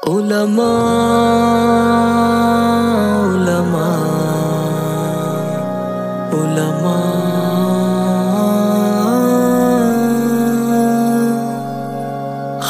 علماء علماء علماء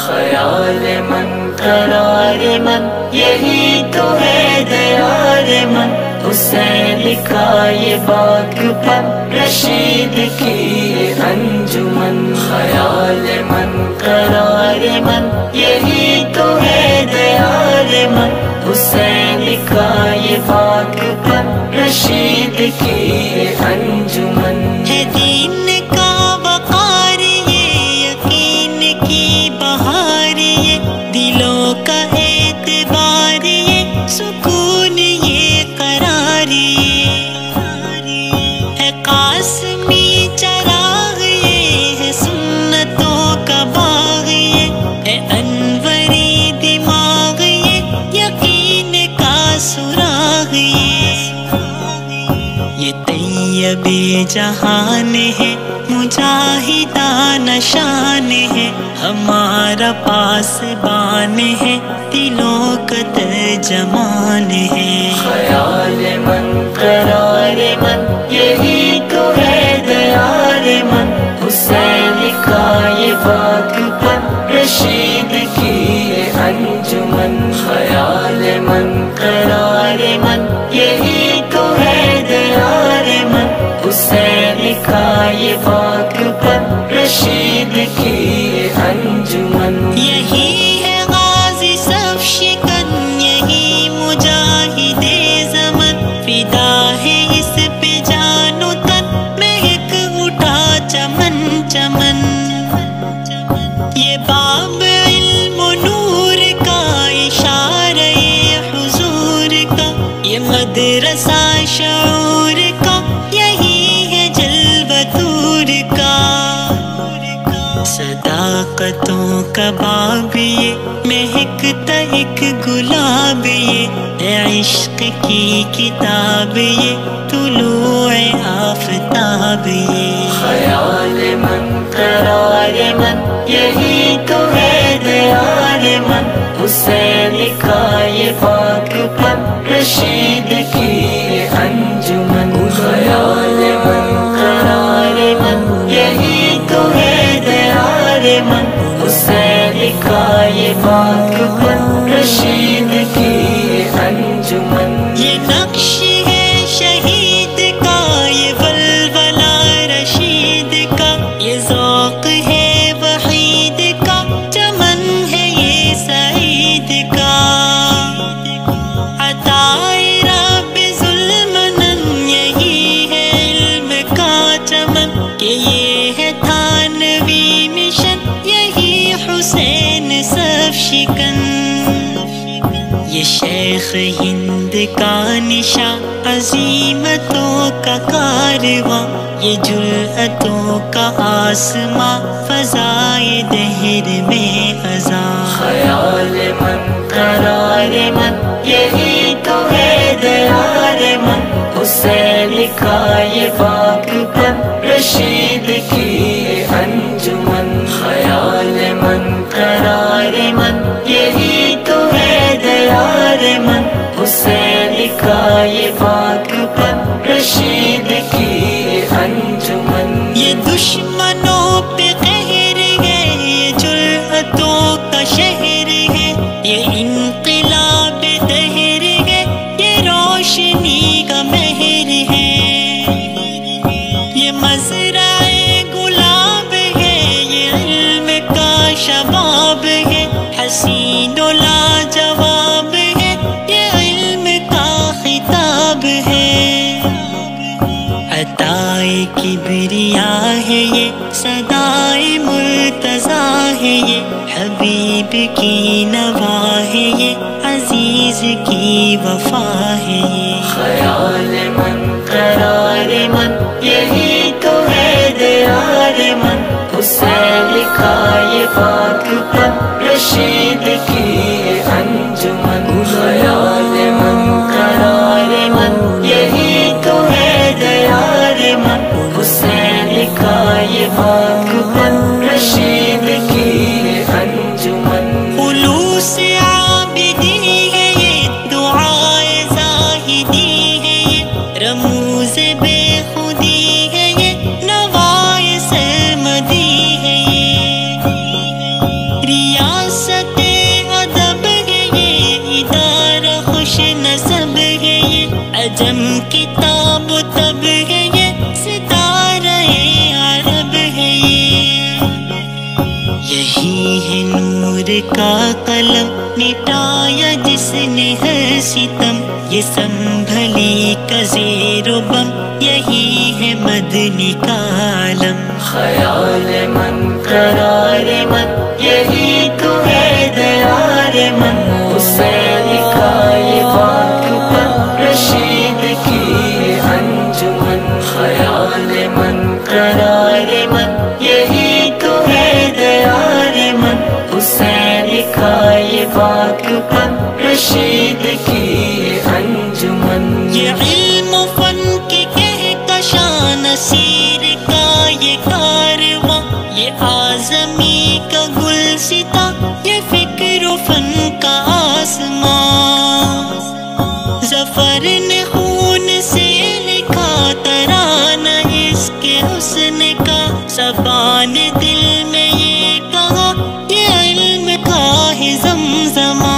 خیال من قرار من یہی تو ہے دیار من، حسین کا یہ باغ پر رشید کی انجمن۔ خیال من قرار من یہی تو ہے دیار من، حسین کا یہ باغ پر رشید کی انجمن۔ ہے دین کا وقار یہ، یقین کی بہار یہ، دلوں کا اعتبار یہ، سکون یہ قرار یہ، ہے قاسمی چراغ یہ، ہے سنتوں کا باغ یہ، ہے انوری دماغ یہ، یقین کا سراغ یہ طیب جہان ہے، مجاہدانہ شان ہے، ہمارا پاسبان ہے، دلوں کا ترجمان ہے۔ خیال من قرار من یہی تو ہے دیار من، حسین کا یہ باغ پر رشید کی انجمن۔ خیال من قرار من یہی تو ہے دیار من، حسین کا یہ باغ پر رشید کی انجمن۔ یہی ہے غازی صف شکن، یہی مجاہد زمن، فدا ہے اس پہ جان و تن، مہک اٹھا چمن چمن۔ یہ باب علم و نور کا، اشارہ حضور کا، یہ مدرسہ شعور کا، یہی ہے جلوہ طور کا۔ صداقتوں کا باب یہ، مہکتا ایک گلاب یہ، ہے عشق کی کتاب یہ، طلوع آفتاب یہ۔ خیال من قرار من یہی تو ہے دیار من، حسین کا یہ باغ پر رشید کی انجمن۔ خیال من قرار من یہی تو ہے دیار من، حسین کا یہ باغ پر رشید کی انجمن۔ یہ نقش ہے شہید کا، یہ ولولہ رشید کا، یہ ذوق ہے وحید کا، چمن ہے یہ سعید کا۔ عطائے رب ظلمنن یہی ہے علم کا چمن، کہ یہ ہے تھانوی مشن، یہی حسین صف شکن۔ یہ شیخ ہند کا نشاں، عظیمتوں کا کارواں، یہ جرأتوں کا آسماں، فضائے دہر میں اذاں۔ خیال من قرار من یہی تو ہے دیار من، حسین کا یہ باغ پر رشید کی انجمن۔ خیال من قرار من یہی تو ہے دیار من، حسین کا یہ باغ پر رشید کی انجمن۔ یہ دشمنوں پہ قہر ہے، یہ جرأتوں کا شہر ہے، یہ انقلاب دہر ہے، یہ روشنی کا مہر ہے، یہ مزرعہ گلاب ہے، یہ علم کا شباب ہے، حسین و لاجواب ہے، یہ علم کا خطاب ہے۔ عطائے کبریا ہے یہ، صدائے مرتضیٰ ہے یہ، حبیب کی نوا ہے یہ، عزیز کی وفا ہے یہ۔ خیال من قرار من یہی تو ہے دیار من، حسین کا یہ باغ پر رشید کی انجمن۔ خیال من قرار من یہی تو ہے دیار من، حسین کا یہ باغ پر رشید کی انجمن۔ خلوص عابد کا قلم مٹایا جس نے ہر ستم، یہ سنبھلی کا زیر و بم، یہی ہے مدنی کا عالم۔ خیال من قرار من یہی تو ہے دیار من، حسین کا یہ پاک پن رشید کی انجمن۔ خیال من قرار من یہی تو ہے دیار من، حسین کا یہ پاک پن رشید کی انجمن۔ یہ علم و فن کی کہکشان سیر کا یہ کارواں، یہ اعظمی کا گلستاں، یہ فکر و فن کا آسمان۔ ظفر نے خون سے لکھا ترانہ اس کے حسن کا، صفا نے دل میں یہ کہا یہ علم کا ہے زمزمہ۔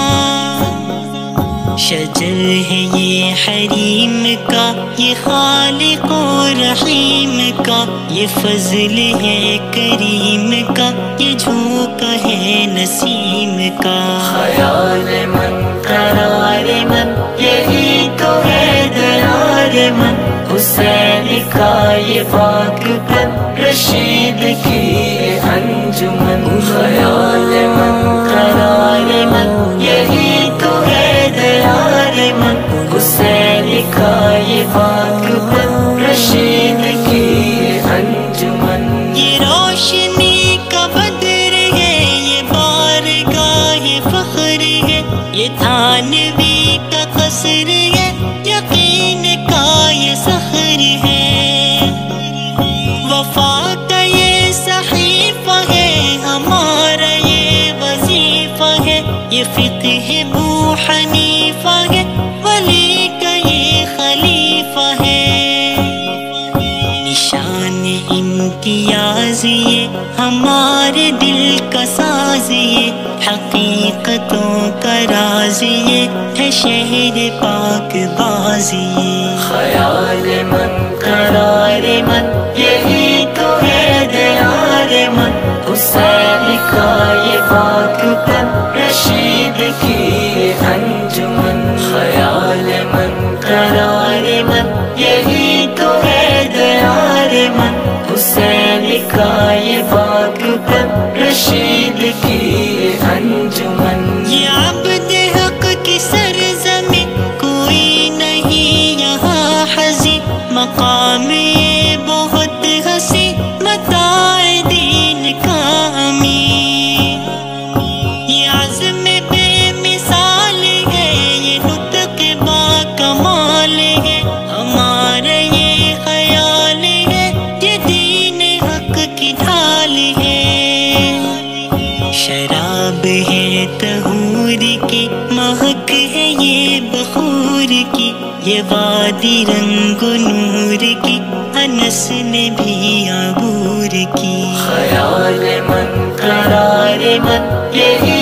شجر ہے یہ حریم کا، یہ خالق و رحیم کا، یہ فضل ہے کریم کا، یہ جھونکا ہے نسیم کا۔ خیال من قرار من یہی تو ہے دیار من، حسین کا یہ پاک پن رشید کی انجمن۔ خیال من قرار من یہی تو ہے دیار من، حسین کا یہ پاک پن رشید کی انجمن۔ یہ روشنی کا بدر ہے، یہ بارگاہ فخر ہے، یہ تھانوی کا قصر ہے، یقین کا یہ سحر ہے۔ وفا کا یہ صحیفہ ہے، ہمارا یہ وظیفہ ہے، یہ فقہ ابو حنیفہ ہے، ولی کا یہ خلیفہ ہے۔ نشان امتیاز یہ ہمارے دل کا ساز، یہ حقیقتوں کا راز، یہ ہے شہر پاک بازی۔ خیال من قرار من یہی تو ہے دیار من، حسین کا یہ پاک پن رشید کی انجمن۔ خیال من قرار من یہی تو ہے دیار من، حسین کا یہ پاک پن رشید کی انجمن۔ یہ عبد حق کی سرزمین کوئی نہیں یہاں حزین، مقام یہ بہت حسین، متاع دین کا امین۔ یہ عزم بے مثال ہے، یہ نطق با کمال ہے، ہمارا یہ خیال ہے، یہ دین حق کی ڈھال ہے۔ شراب ہے طہور کی، مہک ہے یہ بخور کی، یہ وادی رنگ و نور کی، انس نے بھی عبور کی۔ خیال من قرار من یہی